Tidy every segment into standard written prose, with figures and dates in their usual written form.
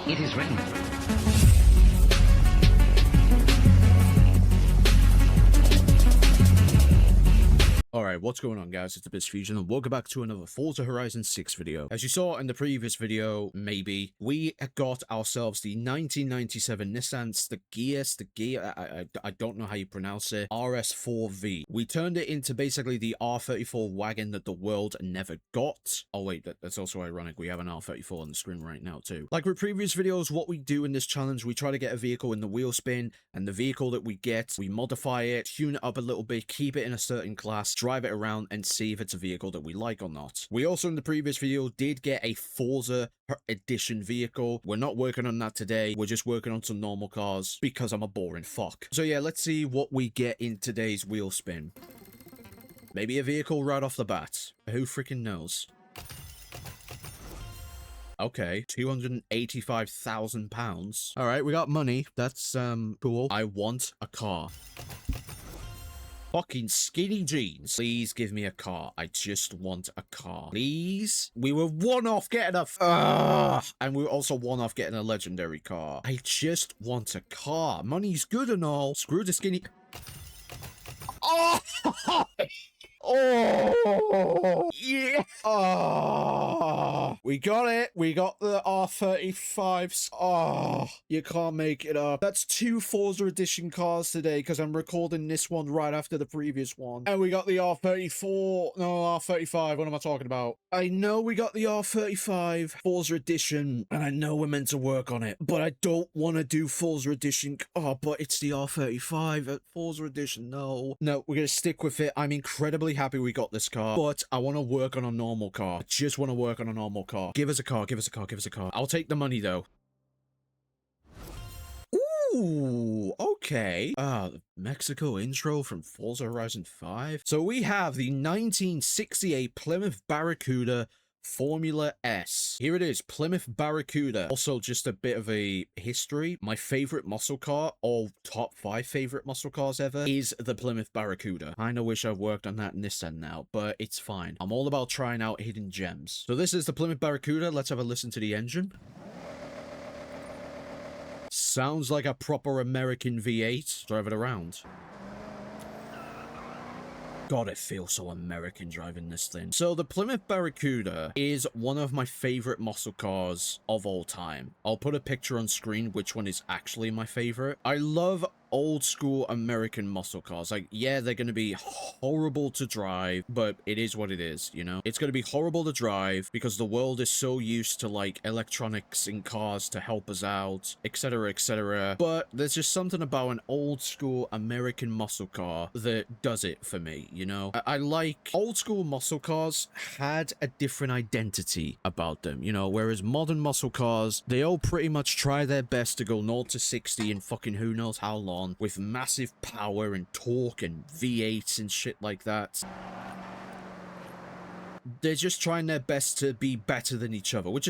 It is written. Alright, what's going on guys, it's Abyssfusion and welcome back to another Forza Horizon 6 video. As you saw in the previous video, maybe, we got ourselves the 1997 Nissan I don't know how you pronounce it, RS4V. We turned it into basically the R34 wagon that the world never got. Oh wait, that's also ironic, we have an R34 on the screen right now too. Like with previous videos, what we do in this challenge, we try to get a vehicle in the wheel spin, and the vehicle that we get, we modify it, tune it up a little bit, keep it in a certain class, drive it around and see if it's a vehicle that we like or not. We also in the previous video did get a Forza edition vehicle. We're not working on that today. We're just working on some normal cars because I'm a boring fuck. So yeah, let's see what we get in today's wheel spin. Maybe a vehicle right off the bat. Who freaking knows? Okay, £285,000. All right, we got money. That's cool. I want a car. Fucking skinny jeans. Please give me a car. I just want a car. Please? We were one off getting a... and we were also one off getting a legendary car. I just want a car. Money's good and all. Screw the skinny... Oh! Oh! Yeah! Oh! We got it. We got the R35s. Oh! You can't make it up. That's two Forza Edition cars today because I'm recording this one right after the previous one. And we got the R34. No, R35. What am I talking about? I know we got the R35 Forza Edition and I know we're meant to work on it, but I don't want to do Forza Edition. Oh, but it's the R35 Forza Edition. No, we're going to stick with it. I'm incredibly happy we got this car, but I want to work on a normal car. I just want to work on a normal car. Give us a car, give us a car, give us a car. I'll take the money though. Ooh, okay. The Mexico intro from Forza Horizon 5. So we have the 1968 Plymouth Barracuda Formula S. Here it is, Plymouth Barracuda. Also, just a bit of a history. My favorite muscle car, or top 5 favorite muscle cars ever, is the Plymouth Barracuda. I kinda wish I worked on that Nissan now, but it's fine. I'm all about trying out hidden gems. So this is the Plymouth Barracuda. Let's have a listen to the engine. Sounds like a proper American V8. Drive it around. God, it feels so American driving this thing. So the Plymouth Barracuda is one of my favorite muscle cars of all time. I'll put a picture on screen which one is actually my favorite. I love old school American muscle cars. Like, yeah, they're gonna be horrible to drive, but it is what it is, you know? It's gonna be horrible to drive because the world is so used to like electronics in cars to help us out, etc, etc. But there's just something about an old school American muscle car that does it for me, you know? I like old school muscle cars had a different identity about them, you know, whereas modern muscle cars, they all pretty much try their best to go 0 to 60 in fucking who knows how long, with massive power and torque and V8s and shit like that. They're just trying their best to be better than each other, which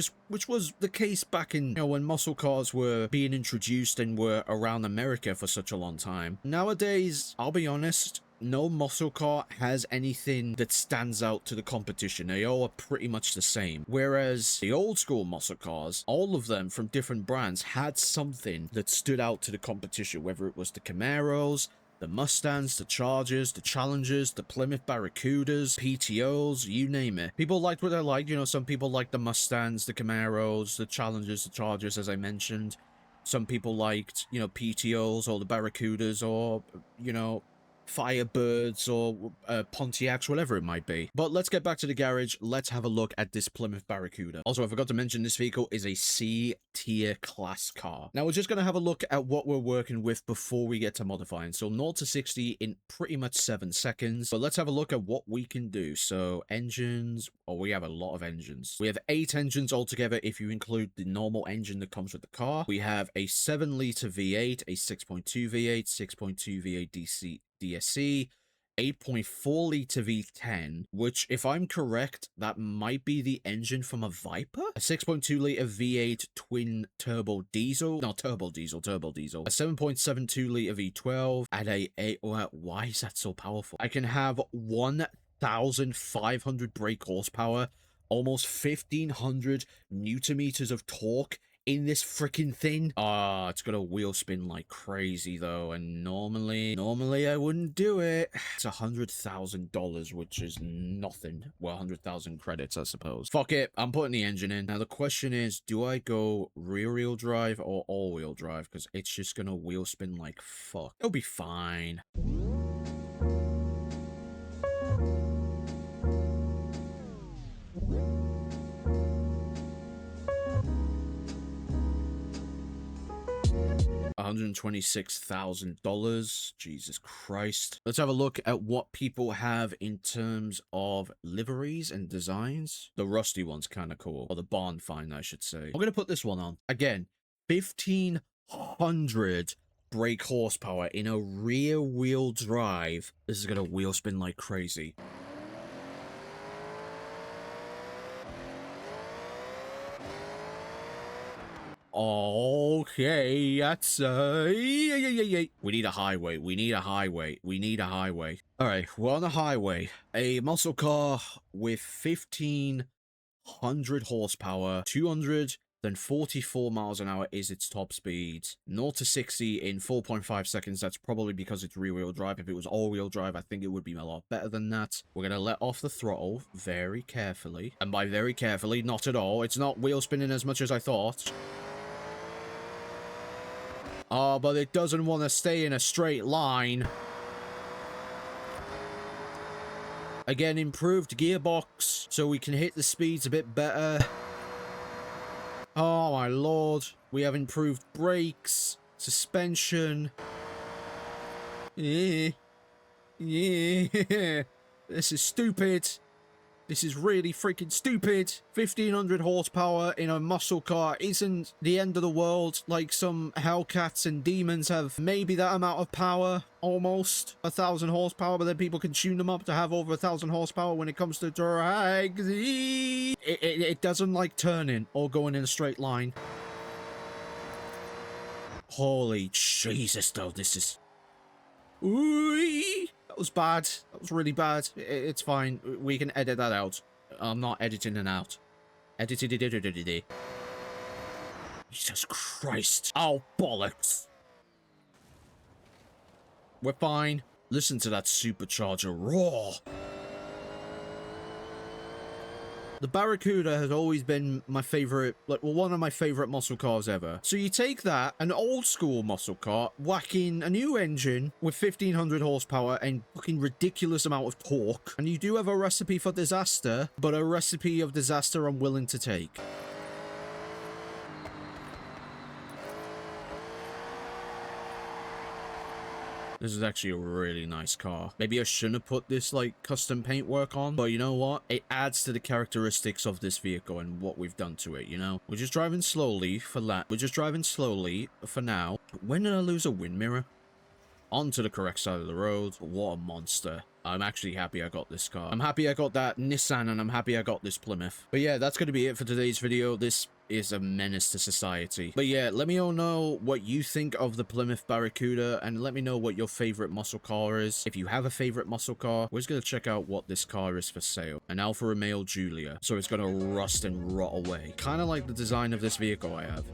was the case back in, you know, when muscle cars were being introduced and were around America for such a long time. Nowadays, I'll be honest, no muscle car has anything that stands out to the competition. They all are pretty much the same. Whereas the old school muscle cars, all of them from different brands, had something that stood out to the competition, whether it was the Camaros, the Mustangs, the Chargers, the Challengers, the Plymouth Barracudas, PTOs, you name it. People liked what they liked. You know, some people liked the Mustangs, the Camaros, the Challengers, the Chargers, as I mentioned. Some people liked, you know, PTOs or the Barracudas or, you know, Firebirds or Pontiacs, whatever it might be. But let's get back to the garage. Let's have a look at this Plymouth Barracuda. Also, I forgot to mention this vehicle is a C-tier class car. Now, we're just going to have a look at what we're working with before we get to modifying. So 0 to 60 in pretty much 7 seconds. But let's have a look at what we can do. So engines. Oh, we have a lot of engines. We have 8 engines altogether if you include the normal engine that comes with the car. We have a 7-liter V8, a 6.2 V8, 6.2 V8 DSC, 8.4 liter V10, which, if I'm correct, that might be the engine from a Viper? A 6.2 liter V8 twin turbo diesel, no, turbo diesel, a 7.72 liter V12, and why is that so powerful? I can have 1,500 brake horsepower, almost 1,500 newton meters of torque in this freaking thing. It's gonna wheel spin like crazy though, and normally I wouldn't do it. It's $100,000, which is nothing. Well, 100,000 credits, I suppose. Fuck it, I'm putting the engine in. Now the question is, do I go rear-wheel drive or all-wheel drive? Because it's just gonna wheel spin like fuck. It'll be fine. $126,000. Jesus Christ. Let's have a look at what people have in terms of liveries and designs. The rusty one's kind of cool. Or the barn find, I should say. I'm going to put this one on. Again, 1,500 brake horsepower in a rear wheel drive. This is going to wheel spin like crazy. Okay, that's we need a highway. We need a highway. We need a highway. All right, we're on a highway. A muscle car with 1,500 horsepower, 244 miles an hour is its top speed. 0 to 60 in 4.5 seconds. That's probably because it's rear-wheel drive. If it was all-wheel drive, I think it would be a lot better than that. We're gonna let off the throttle very carefully, and by very carefully, not at all. It's not wheel spinning as much as I thought. Oh, but it doesn't want to stay in a straight line. Again, improved gearbox, so we can hit the speeds a bit better. Oh my lord. We have improved brakes, suspension. Yeah. This is stupid. This is really freaking stupid. 1,500 horsepower in a muscle car isn't the end of the world. Like some Hellcats and Demons have maybe that amount of power, almost 1,000 horsepower, but then people can tune them up to have over 1,000 horsepower when it comes to drag. It doesn't like turning or going in a straight line. Holy Jesus, though, this is... Ooh, that was bad. That was really bad. It's fine. We can edit that out. I'm not editing it out. Edited it. Jesus Christ. Oh, bollocks. We're fine. Listen to that supercharger roar. The Barracuda has always been my favorite, one of my favorite muscle cars ever. So you take that, an old school muscle car, whack in a new engine with 1,500 horsepower and fucking ridiculous amount of torque, and you do have a recipe for disaster, but a recipe of disaster I'm willing to take. This is actually a really nice car. Maybe I shouldn't have put this, like, custom paintwork on, but you know what? It adds to the characteristics of this vehicle and what we've done to it, you know? We're just driving slowly for that. We're just driving slowly for now. When did I lose a wind mirror? Onto the correct side of the road. What a monster. I'm actually happy I got this car. I'm happy I got that Nissan, and I'm happy I got this Plymouth. But yeah, that's going to be it for today's video. This is a menace to society. But yeah, let me all know what you think of the Plymouth Barracuda, and let me know what your favorite muscle car is. If you have a favorite muscle car, we're just going to check out what this car is for sale. An Alfa Romeo Giulia. So it's going to rust and rot away. Kind of like the design of this vehicle I have.